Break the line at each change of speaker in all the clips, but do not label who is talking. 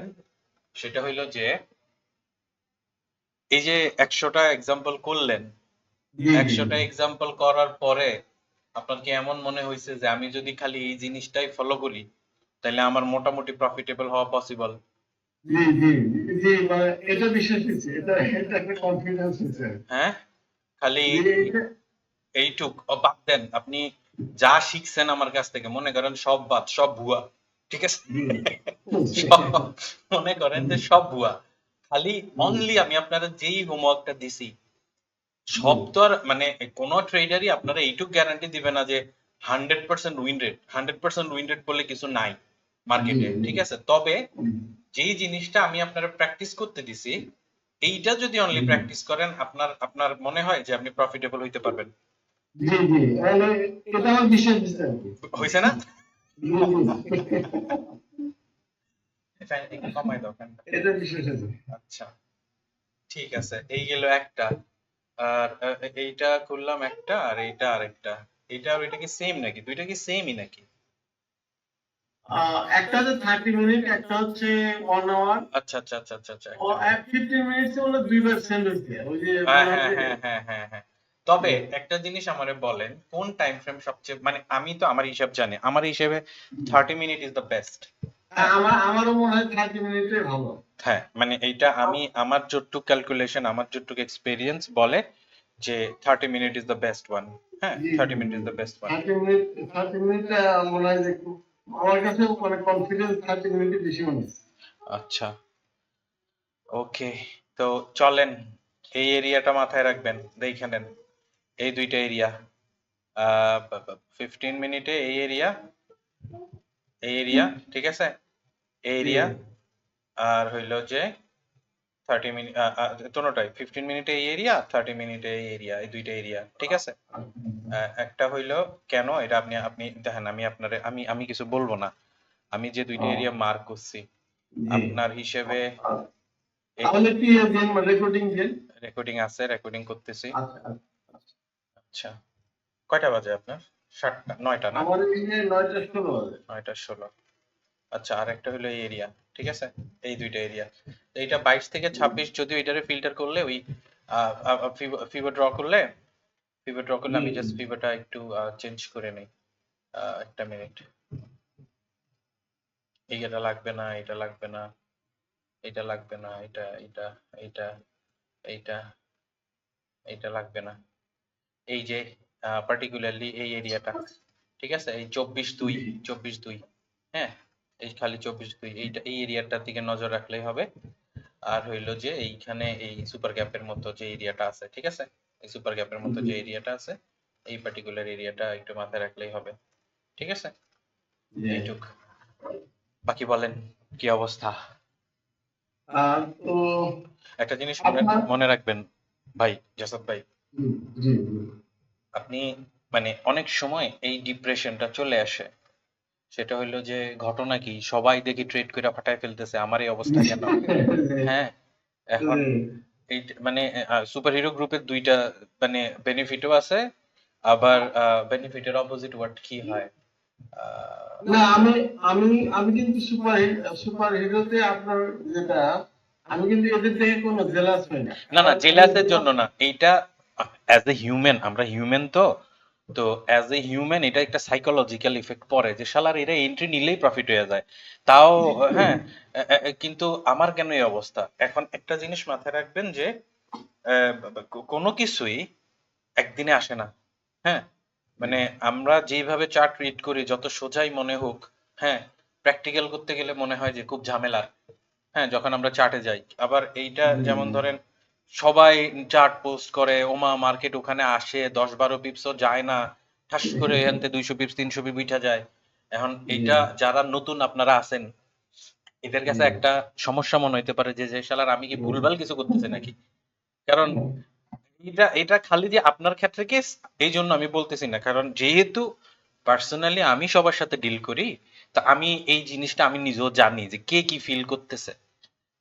করেন সেটা হইলো যে এই যে 100টা এক্সাম্পল করলেন,
জি জি
100টা এক্সাম্পল করার পরে আপনার কি এমন মনে হয়েছে যে আমি যদি খালি এই জিনিসটাই ফলো করি তাহলে আমার মোটামুটি প্রফিটেবল হওয়া পসিবল?
জি জি জি মানে এটা বিশ্বাস হচ্ছে, এটা একটা কনফিডেন্স হচ্ছে।
হ্যাঁ, খালি
যে এটা
এইটুক বাদ দেন, আপনি যা শিখছেন আমার কাছ থেকে মনে করেন সব বাদ, সব ভুয়া, ঠিক আছে?
জি
সব মনে করেন যে সব ভুয়া, খালি
জি
অনলি আমি আপনারা যেই হোমওয়ার্কটা দিছি
জি
সব তো আর মানে কোনো ট্রেডারই আপনারা এইটুক গ্যারান্টি দিবে না যে 100% উইন রেট, 100% উইন রেট বলে কিছু নাই
জি
মার্কেটে, ঠিক আছে? তবে
জি
যেই জিনিসটা আমি আপনারা প্র্যাকটিস করতে দিছি এইটা যদি অনলি
জি
প্র্যাকটিস করেন আপনার আপনার মনে হয় যে আপনি প্রফিটেবল হইতে পারবেন?
জি জি মানে এটা আমার বিশ্বাস হচ্ছে আর কি।
হইছে না?
জি জি
ফ্যান একটু কমাই দাও ফ্যানটা।
এটা বিশ্বাস আছে।
আচ্ছা, ঠিক আছে, এই গেল একটা। আর এইটা করলাম একটা, আর এইটা আরেকটা। এইটা আর ওইটা কি সেম নাকি? দুইটা কি সেমই নাকি?
একটা হচ্ছে 30 মিনিট, একটা হচ্ছে 1 আওয়ার।
আচ্ছা আচ্ছা আচ্ছা আচ্ছা আচ্ছা,
ও
একটা মিনিট।
15 মিনিটস হলো দুইবার সেন্ড হচ্ছে, ওই যে
হ্যাঁ
মনে
হ্যাঁ
হচ্ছে।
হ্যাঁ হ্যাঁ হ্যাঁ হ্যাঁ। তবে একটা জিনিস আমারে বলেন, কোন টাইম ফ্রেম সবচেয়ে মানে আমি তো আমার হিসাব জানি, আমার হিসেবে 30 মিনিট ইজ দ্য বেস্ট। হ্যাঁ
আমারও মনে হয় 30 মিনিটে ভালো।
হ্যাঁ, মানে এইটা আমি আমার যতটুকু ক্যালকুলেশন, আমার যতটুকু এক্সপেরিয়েন্স বলে যে 30 minute is the best one. হ্যাঁ,
জি জি
30 minute
G
is the best one.
30 minute, 30 minute মনে হয় যে আমার কাছে মানে কনফিডেন্স 30 মিনিটে বেশি মনে হয়।
আচ্ছা, ওকে, তো চলেন এই এরিয়াটা মাথায় রাখবেন, দেখে নেন এই দুইটা এরিয়া। 15 মিনিটে এই এরিয়া, এই এরিয়া, ঠিক আছে, এই
জি
এরিয়া, আর হইলো যে 30 মিনিট, দুটোটাই 15 মিনিটে এই এরিয়া, 30 মিনিটে এই এরিয়া, এই দুইটা এরিয়া, ঠিক আছে? একটা হইলো কেন এটা আপনি আপনি দেখেন, আমি আপনারে আমি আমি কিছু বলবো না, আমি যে দুইটা এরিয়া মার্ক করছি
জি
আপনার হিসেবে
তাহলে কি দেন রেকর্ডিং দেন।
রেকর্ডিং আছে, রেকর্ডিং করতেছি।
আচ্ছা আচ্ছা।
আচ্ছা, কয়টা বাজে আপনার? 7টা, 9টা না?
আমার এই যে 9টা 16 বাজে।
9টা 16। আচ্ছা, আর একটা হলো এই এরিয়া, ঠিক আছে, এই দুইটা এরিয়া। এইটা 22 থেকে 26, যদিও এটারে ফিল্টার করলে ওই ফিভার ড্র করলে, ফিভার ড্র করলে
জি
আমি
জি
জাস্ট ফিভারটা একটু চেঞ্জ করে নেই। একটা মিনিট, এইটা লাগবে না, এটা লাগবে না, এটা লাগবে না, এটা এটা এইটা এইটা এইটা লাগবে না। এই যে পার্টিকুলারলি এই এরিয়াটা, ঠিক আছে, এই 24/2,
জি
24/2, হ্যাঁ, এই খালি 24/2 এইটা, এই এরিয়াটার দিকে নজর রাখলেই হবে। আর হইলো যে এইখানে এই সুপার গ্যাপের মতো যে এরিয়াটা আছে, ঠিক আছে, এই সুপার গ্যাপের মতো
জি
যে এরিয়াটা আছে, এই পার্টিকুলার এরিয়াটা একটু মাথায় রাখলেই হবে, ঠিক আছে?
জি
এইটুক, বাকি বলেন কি অবস্থা?
তো
একটা জিনিস মনে
আপনার
মনে রাখবেন ভাই, জাসাদ ভাই,
জি জি জি
আপনি মানে অনেক সময় এই ডিপ্রেশনটা চলে আসে, সেটা হইলো যে ঘটনা কি, সবাই দেখি ট্রেড করে ফাটায় ফেলতেছে, আমার এই অবস্থা কেন? হ্যাঁ, এখন এই মানে সুপার হিরো গ্রুপের দুইটা মানে বেনিফিটও আছে, আবার বেনিফিটের অপোজিট ওয়ার্ড কি হয়?
না
আহ,
আমি আমি আমি কিন্তু সুপার হিরোতে আপনার যেটা, আমি কিন্তু এদের থেকে কোনো জেলাস হই না,
না না,
কারণ আমি
জেলাসের জন্য না, এইটা অ্যাজ এ হিউম্যান, আমরা হিউম্যান তো, তো অ্যাজ এ হিউম্যান এটা একটা সাইকোলজিক্যাল ইফেক্ট পড়ে যে শালার এরা এন্ট্রি নিলেই প্রফিট হয়ে যায়, তাও হ্যাঁ, কিন্তু আমার কেন এই অবস্থা? এখন একটা জিনিস মাথায় রাখবেন যে কোনো কিছুই একদিনে আসে না। হ্যাঁ, মানে আমরা যেইভাবে চার্ট রিড করি যত সোজাই মনে হোক, হ্যাঁ, প্র্যাকটিক্যাল করতে গেলে মনে হয় যে খুব ঝামেলা। হ্যাঁ, যখন আমরা চার্টে যাই, আবার এইটা
জি
যেমন
জি
ধরেন সবাই চার্ট পোস্ট করে, ওমা মার্কেট ওখানে আসে 10-12 পিপসও যায় না, ঠাস করে এখানতে 200 পিপস 300 পিপ উঠা যায়। এখন
জি
এইটা যারা নতুন আপনারা আছেন এদের
জি
কাছে একটা সমস্যা মনে হইতে পারে যে যে শালার আমি কি ভুলভাল কিছু করতেছি নাকি? কারণ এটা এটা খালি যে আপনার ক্ষেত্রে কেস এই জন্য আমি বলতেছি না, কারণ যেহেতু পার্সোনালি আমি সবার সাথে ডিল করি, তা আমি এই জিনিসটা আমি নিজেও জানি যে কে কি ফিল করতেছে।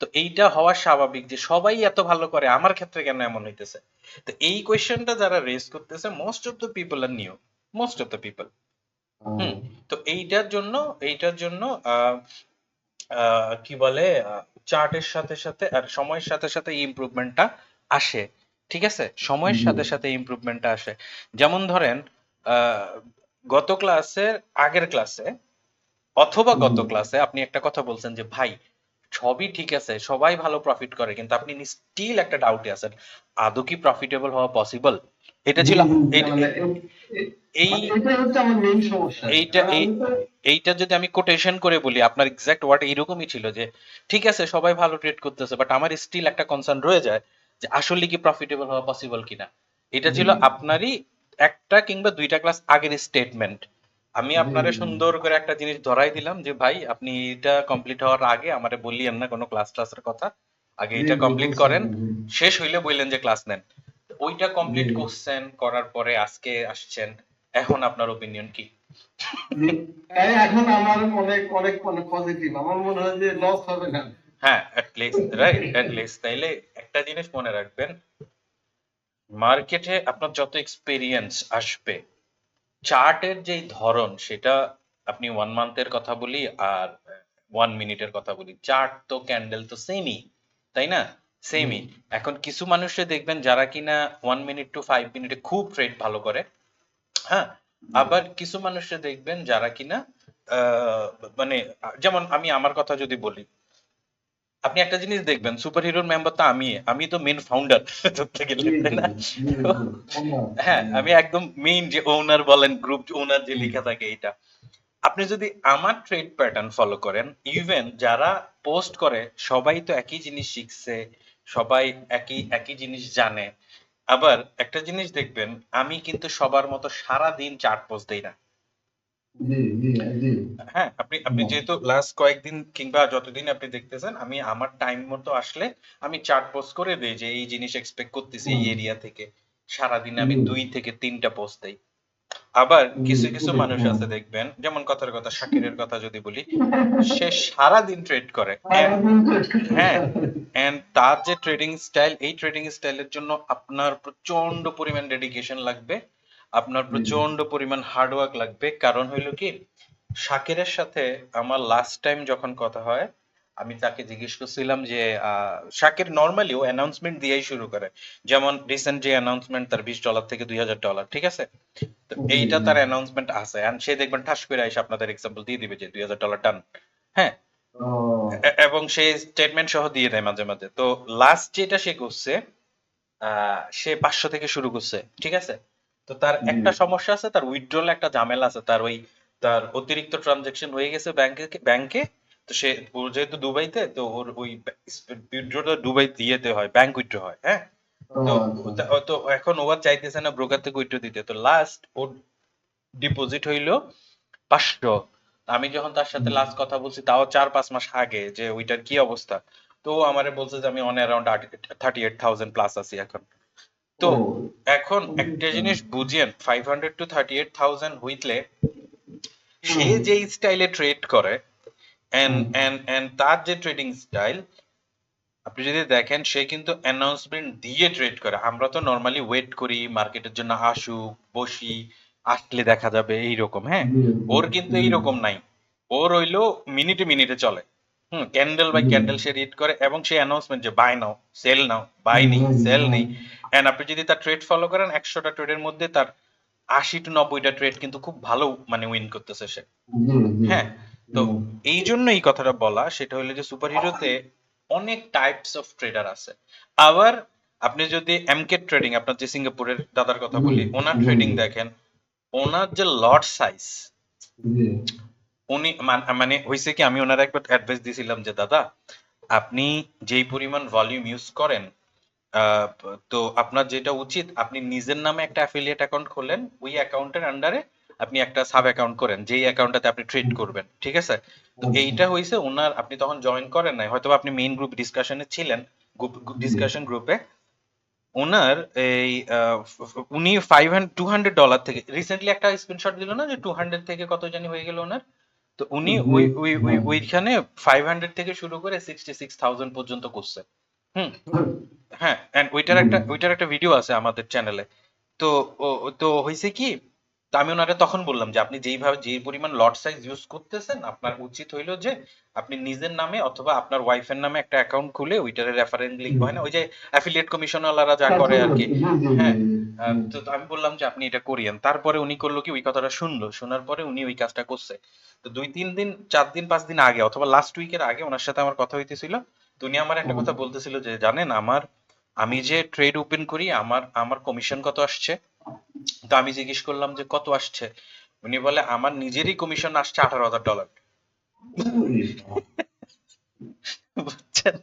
তো এইটা হওয়া স্বাভাবিক যে সবাই এত ভালো করে, আমার ক্ষেত্রে কেন এমন হইতেছে? তো এই কোয়েশ্চেনটা যারা রেজ করতেছে most of the people are new, most of the people. হুম, তো এইটার জন্য কি বলে, চার্টের সাথে সাথে আর সময়ের সাথে সাথে ইমপ্রুভমেন্টটা আসে। ঠিক আছে, সময়ের
জি
সাথে সাথে ইমপ্রুভমেন্টটা আসে। যেমন ধরেন আহ, গত ক্লাসের আগের ক্লাসে অথবা
জি
গত ক্লাসে আপনি একটা কথা বলছেন যে ভাই সবই ঠিক আছে, সবাই ভালো প্রফিট করে, কিন্তু আপনি স্টিল একটা ডাউটে আছেন আদৌ কি প্রফিটেবল হওয়া পসিবল। এটা
জি
ছিল
জি জি,
এই
মানে
এই
মানে এটাই হচ্ছে আমার মেইন সমস্যা।
এইটা
কারণ
এই
আমি তো
এইটা যদি আমি কোটেশন করে বলি, আপনার এক্সাক্ট ওয়ার্ড এইরকমই ছিল যে ঠিক আছে সবাই ভালো ট্রেড করতেছে, বাট আমার স্টিল একটা কনসার্ন রয়ে যায় যে আসলে কি প্রফিটেবল হওয়া পসিবল কিনা। এটা
জি
ছিল আপনারই একটা কিংবা দুইটা ক্লাস আগের স্টেটমেন্ট। আমি
জি
আপনারে
জি
সুন্দর করে একটা জিনিস ধরাই দিলাম যে ভাই আপনি এটা কমপ্লিট হওয়ার আগে আমারে বললিয়েন না কোনো ক্লাস ক্লাসের কথা, আগে
জি
এটা
জি
কমপ্লিট
বুঝছি
করেন,
জি
শেষ হইলে বললেন যে ক্লাস নেন। তো ওইটা
জি
কমপ্লিট করছেন, করার পরে আজকে আসছেন, এখন আপনার ওপিনিয়ন কি?
জি। তাই এখন আমার অনেক অনেক মানে পজিটিভ, আমার মনে হয় যে লস হবে না।
হ্যাঁ, at least right, at least তাইলে একটা জিনিস মনে রাখবেন, মার্কেটে আপনার যত এক্সপেরিয়েন্স আসবে, চার্টের যেই ধরন সেটা, আপনি 1 মান্থের কথা বলি আর 1 মিনিটের কথা বলি, চার্ট তো ক্যান্ডেল তো সেমই, তাই না?
জি
সেমই। এখন কিছু মানুষে দেখবেন যারা কিনা 1 মিনিট টু 5 মিনিটে খুব ট্রেড ভালো করে, হ্যাঁ,
জি
আবার কিছু মানুষে দেখবেন যারা কিনা আহ, মানে যেমন আমি আমার কথা যদি বলি, আপনি একটা জিনিস দেখবেন সুপার হিরোর মেম্বার তো আমি তো মেন ফাউন্ডার ধরতে গেলে,
জি
তাই
জি
না?
জি
তো
জি আমার
হ্যাঁ, আমি একদম মেইন যে ওনার বলেন, গ্রুপ ওনার যে লেখা থাকে এইটা। আপনি যদি আমার ট্রেড প্যাটার্ন ফলো করেন, ইভেন যারা পোস্ট করে সবাই তো একই জিনিস শিখছে, সবাই একই একই জিনিস জানে। আবার একটা জিনিস দেখবেন, আমি কিন্তু সবার মতো সারা দিন চার্ট পোস্ট দেই না।
জি জি জি
হ্যাঁ, আপনি আপনি
আমার
যেহেতু লাস্ট কয়েকদিন কিংবা যতদিন আপনি দেখতেছেন, আমি আমার টাইম মতো আসলে আমি চার্ট পোস্ট করে দেই যে এই জিনিস এক্সপেক্ট করতেছি এই এরিয়া থেকে। সারাদিনে আমি
জি
2 থেকে 3টা পোস্ট দেই। আবার
জি
কিছু কিছু
খুবই
মানুষ
হ্যাঁ
আছে দেখবেন, যেমন কথার কথা শাকিরের কথা যদি বলি, সে সারাদিন ট্রেড করে এন্ড,
সারাদিন চেষ্টা করতে
হ্যাঁ,
হবে।
এন্ড তার যে ট্রেডিং স্টাইল, এই ট্রেডিং স্টাইলের জন্য আপনার প্রচন্ড পরিমাণ ডেডিকেশন লাগবে, আপনার
জি
প্রচন্ড পরিমাণ হার্ডওয়ার্ক লাগবে। কারণ হইলো কি, শাকিরের সাথে আমার লাস্ট টাইম যখন কথা হয়, আমি তাকে জিজ্ঞেস করছিলাম যে শাকির নর্মালি ও অ্যানাউন্সমেন্ট দিয়েই শুরু করে। যেমন রিসেন্ট যে অ্যানাউন্সমেন্ট, তার $20 থেকে $2000, ঠিক আছে? তো
জি
এইটা
জি
তার অ্যানাউন্সমেন্ট আছে, এন্ড সে দেখবেন ঠাস করে এসে আপনাদের এক্সাম্পল দিয়ে দিবে যে $2000 ডান। হ্যাঁ,
ও
এবং সে স্টেটমেন্ট সহ দিয়ে দেয় মাঝে মাঝে। তো লাস্ট যেটা সে করছে, সে 500 থেকে শুরু করছে, ঠিক আছে? তো তার
জি
একটা সমস্যা আছে, তার উইথড্রল একটা ঝামেলা আছে, তার ওই তার অতিরিক্ত ট্রানজাকশন হয়ে গেছে ব্যাংকে। তো সে, ওর যেহেতু দুবাইতে, তো ওর ওই উইথড্রটা দুবাই দিয়েতে হয়, ব্যাংক উইথড্র হয়, হ্যাঁ।
ও
তো
আচ্ছা
তো এখন ও আর চাইতেছে না ব্রোকার থেকে উইথড্র দিতে, তো লাস্ট ওর ডিপোজিট হইলো 500। আমি যখন তার সাথে লাস্ট কথা বলছি, তাও 4-5 মাস আগে, যে ওইটার কি অবস্থা, তো ও আমারে বলছে যে আমি অন অ্যারাউন্ড 38,000 প্লাস আছি এখন। তো
ও
এখন
খুবই
একটা
ভালো।
জিনিস বুঝেন, 500 to 38,000 হইলে সে
হুম
যে স্টাইলে ট্রেড করে, এন্ড
হুম
এন্ড এন্ড তার যে ট্রেডিং স্টাইল, আপনি যদি দেখেন সে কিন্তু অ্যানাউন্সমেন্ট দিয়ে ট্রেড করে। আমরা তো নর্মালি ওয়েট করি মার্কেটের জন্য আসুক, বসি, আসলে দেখা যাবে এইরকম, হ্যাঁ।
জি
ওর কিন্তু
জি
এইরকম নাই, ওর হইলো মিনিটে মিনিটে চলে। ক্যান্ডেল বাই
জি
ক্যান্ডেল সে রিড করে, এবং সে অ্যানাউন্সমেন্ট যে buy now, sell now, buy
হুম
নেই,
হুম
সেল
হুম
নেই। এন্ড আপনি যদি তার ট্রেড ফলো করেন, 100টা ট্রেডের মধ্যে তার 80 to 90টা ট্রেড কিন্তু খুব ভালো মানে উইন করতেছে সে।
জি জি
হ্যাঁ, তো
হুম
এই জন্য এই কথাটা বলা, সেটা হলো যে সুপার হিরোতে অনেক টাইপস অফ ট্রেডার আছে। আবার আপনি যদি এমকে ট্রেডিং, আপনার যে সিঙ্গাপুরের দাদার কথা
জি
বলি, ওনার
জি
ট্রেডিং
জি
দেখেন, ওনার যে লট সাইজ,
জি
উনি মানে হয়েছে কি, আমি ওনার একবার অ্যাডভাইস দিয়েছিলাম যে দাদা, আপনি যেই পরিমাণ ভলিউম ইউজ করেন, আহ, তো আপনার যেটা উচিত, আপনি নিজের নামে একটা অ্যাফিলিয়েট অ্যাকাউন্ট খোলেন, ওই অ্যাকাউন্টের আন্ডারে আপনি একটা সাব অ্যাকাউন্ট করেন, যেই অ্যাকাউন্টটাতে আপনি ট্রেড করবেন, ঠিক আছে? তো
আচ্ছা
এইটা হইছে ওনার, আপনি তখন জয়েন করেন নাই হয়তো, আপনি মেইন গ্রুপ ডিসকাশনে ছিলেন, গ্রুপ
জি
ডিসকাশন গ্রুপে। ওনার এই উনি $200 থেকে রিসেন্টলি একটা স্ক্রিনশট দিল না, যে 200 থেকে কত জানি হয়ে গেল ওনার। তো উনি
জি
ওই ওই ওই
হ্যাঁ
ওইখানে 500 থেকে শুরু করে 66,000 পর্যন্ত করছে। হুম। হ্যাঁ, এন্ড ওইটার
হুম
একটা ভিডিও আছে আমাদের চ্যানেলে। তো তো হয়েছে কি, তো আমি ওনাকে তখন বললাম যে আপনি যেই পরিমাণ লট সাইজ ইউজ করতেছেন আপনার উচিত হইলো যে আপনি নিজের নামে অথবা আপনার ওয়াইফের নামে একটা অ্যাকাউন্ট খুলে ওইটারে রেফারেন্স লিংক হয় না ওই যে অ্যাফিলিয়েট কমিশনাররা যা করে আর কি।
জি জি জি
হ্যাঁ,
জি।
তো আমি বললাম যে আপনি এটা করিয়েন। তারপরে উনি করলো কি ওই কথাটা শুনলো, শোনার পরে উনি ওই কাজটা করছে। তো 2-3 দিন 4 দিন 5 দিন আগে অথবা লাস্ট উইকের আগে ওনার সাথে আমার কথা হইতেছিল। তো উনি আমার একটা কথা বলতেছিল যে জানেন আমি যে ট্রেড ওপেন করি আমার আমার কমিশন কত আসছে। তো আমি জিজ্ঞেস করলাম যে কত আসছে। উনি বলে আমার নিজেরই কমিশন আসছে $18,000। বুঝছেন?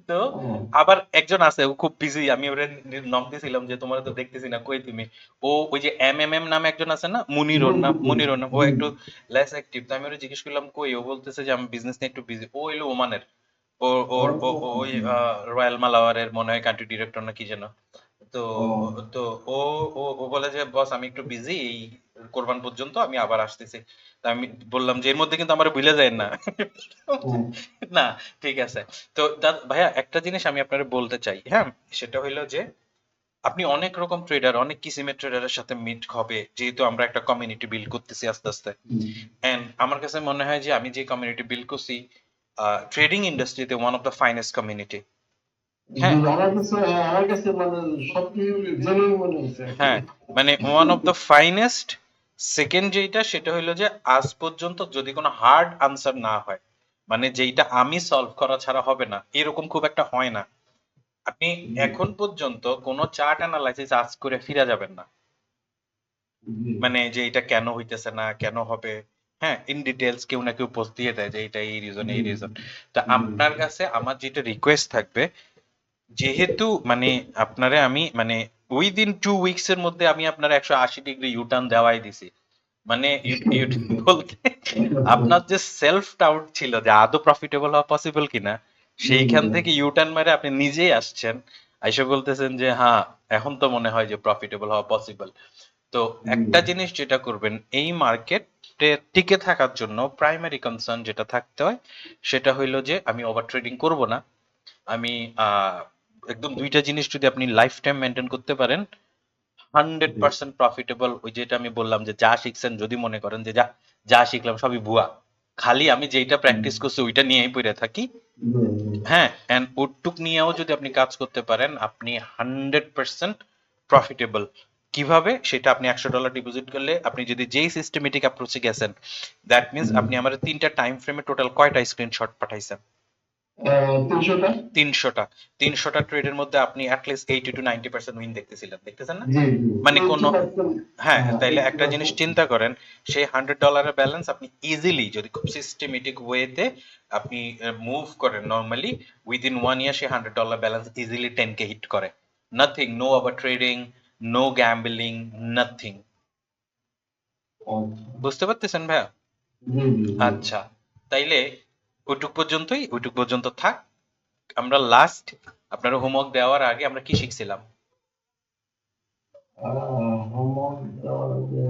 তো আবার একজন আছে ও খুব বিজি, আমি ওরে নক দিছিলাম যে তোমার তো দেখতেছি না, কই তুমি। ও ওই যে এমএমএম নামে একজন আছে না, মনিরন, ও একটু লেস অ্যাক্টিভ। তো আমি ওরে জিজ্ঞেস করলাম কই, ও বলতেছে যে আমি বিজনেস নিয়ে একটু বিজি। ও হইলো ওমানের, ওই রয়্যাল মালাবারের মনে হয় কান্ট্রি ডিরেক্টর না কি যেন। তো তো ও ও ও বলে যে বস আমি একটু বিজি এই কোরবান পর্যন্ত, আমি আবার আসতেছি। তা আমি বললাম যে এর মধ্যে কিন্তু আমার ভুলে যায় না। না, ঠিক আছে। তো ভাইয়া একটা জিনিস আমি আপনাকে বলতে চাই, হ্যাঁ, সেটা হইলো যে আপনি অনেক রকম ট্রেডার, অনেক কিসিমের ট্রেডারের সাথে মিট হবে, যেহেতু আমরা একটা কমিউনিটি বিল্ড করতেছি আস্তে আস্তে। এন্ড আমার কাছে মনে হয় যে আমি যে কমিউনিটি বিল্ড করছি ট্রেডিং ইন্ডাস্ট্রিতে one of the finest community.
জি,
হ্যাঁ,
আমার কাছে মানে সবকিছু জেনুইন মনে হচ্ছে আর কি।
হ্যাঁ, মানে one of the finest. Second যেটা সেটা হইলো যে আজ পর্যন্ত যদি কোনো হার্ড আনসার না হয়, মানে যেইটা আমি সলভ করা ছাড়া হবে না, এরকম খুব একটা হয় না। আপনি
জি
এখন পর্যন্ত কোনো চার্ট অ্যানালাইসিস আজ করে ফিরে যাবেন না,
জি
মানে যে এটা কেন হইতেছে না, কেন হবে। হ্যাঁ, ইন ডিটেলস কেউ না কেউ পোস্ট দিয়ে দেয় যে এটা এই রিজন
জি
এই রিজন। তো
জি
আপনার কাছে আমার যেটা রিকোয়েস্ট থাকবে, যেহেতু মানে আপনারে আমি মানে উইদিন 2 উইকস এর মধ্যে আমি আপনার 180 ডিগ্রি ইউটার্ন দেওয়াই দিছি। মানে বলতে আপনার যে সেলফ ডাউট ছিল যে আদৌ প্রফিটেবল হওয়া পসিবল কিনা, সেইখান থেকে ইউটার্ন মেরে আপনি নিজেই আসছেন, আইসা বলতেছেন যে হ্যাঁ এখন তো মনে হয় যে প্রফিটেবল হওয়া পসিবল। তো একটা জিনিস যেটা করবেন, এই মার্কেটে টিকে থাকার জন্য প্রাইমারি কনসার্ন যেটা থাকতে হয় সেটা হইলো যে আমি ওভার ট্রেডিং করব না। আমি একদম দুইটা জিনিস যদি আপনি লাইফ টাইম মেনটেন করতে পারেন, 100% প্রফিটেবল। ওই যেটা আমি বললাম যে যা শিখছেন যদি মনে করেন যে যা যা শিখলাম সবই ভুয়া, খালি আমি যেইটা প্র্যাকটিস করছি ওইটা নিয়েই পড়ে থাকি, হ্যাঁ, এন্ড ওটুক নিয়েও যদি আপনি কাজ করতে পারেন আপনি 100% প্রফিটেবল। কিভাবে সেটা, আপনি $100 ডিপোজিট করলে আপনি যদি যেই সিস্টেমেটিক অ্যাপ্রোচে গেছেন, দ্যাট মিনস আপনি আমার 3টা টাইম ফ্রেমে টোটাল কয়টা স্ক্রিনশট পাঠাইছেন?
300টা।
300টা। 300টা ট্রেডের মধ্যে আপনি অ্যাটলিস্ট 80 to 90% উইন দেখতেছেন না?
জি জি
মানে কোনো,
80%।
হ্যাঁ,
হ্যাঁ
তাইলে একটা জিনিস
80%।
চিন্তা করেন, সেই $100 ব্যালেন্স আপনি ইজিলি যদি খুব সিস্টেমেটিক ওয়েতে আপনি মুভ করেন নর্মালি, উইদিন 1 ইয়ার সেই $100 ব্যালেন্স ইজিলি 10K হিট করে। Nothing, no over trading, no gambling, nothing.
আচ্ছা।
বুঝতে পারতেছেন ভাইয়া?
জি জি জি।
আচ্ছা, তাইলে ওইটুক পর্যন্ত থাক। আমরা লাস্ট আপনার হোমওয়ার্ক দেওয়ার আগে আমরা কি শিখছিলাম?
হোমওয়ার্ক দেওয়ার আগে